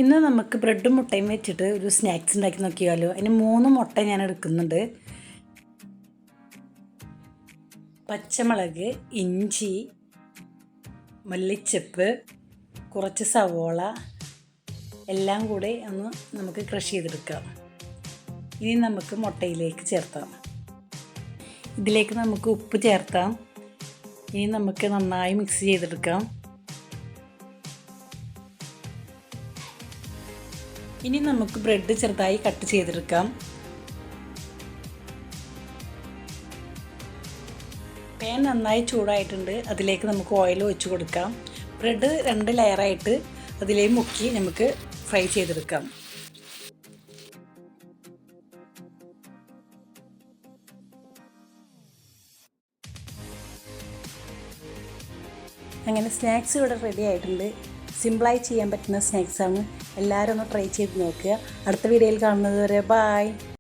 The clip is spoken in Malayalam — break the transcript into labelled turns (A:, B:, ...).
A: ഇന്ന് നമുക്ക് ബ്രെഡും മുട്ടയും വെച്ചിട്ട് ഒരു സ്നാക്സ് ഉണ്ടാക്കി നോക്കിയാലോ. അതിന് 3 മുട്ട ഞാൻ എടുക്കുന്നുണ്ട്. പച്ചമുളക്, ഇഞ്ചി, മല്ലിച്ചപ്പ്, കുറച്ച് സവോള എല്ലാം കൂടെ ഒന്ന് നമുക്ക് ക്രഷ് ചെയ്തെടുക്കാം. ഇനി നമുക്ക് മുട്ടയിലേക്ക് ചേർത്താം. ഇതിലേക്ക് നമുക്ക് ഉപ്പ് ചേർത്താം. ഇനി നമുക്ക് നന്നായി മിക്സ് ചെയ്തെടുക്കാം. ഇനി നമുക്ക് ബ്രെഡ് ചെറുതായി കട്ട് ചെയ്തെടുക്കാം. പാൻ നന്നായി ചൂടായിട്ടുണ്ട്. അതിലേക്ക് നമുക്ക് ഓയിൽ ഒഴിച്ച് കൊടുക്കാം. ബ്രെഡ് 2 ലെയറായിട്ട് അതിലേക്ക് മുക്കി നമുക്ക് ഫ്രൈ ചെയ്തെടുക്കാം. അങ്ങനെ സ്നാക്സ് ഇവിടെ റെഡി ആയിട്ടുണ്ട്. സിമ്പിളായി ചെയ്യാൻ പറ്റുന്ന സ്നാക്സാണ്. എല്ലാവരും ഒന്ന് ട്രൈ ചെയ്ത് നോക്കുക. അടുത്ത വീഡിയോയിൽ കാണുന്നത് വരെ ബായ്.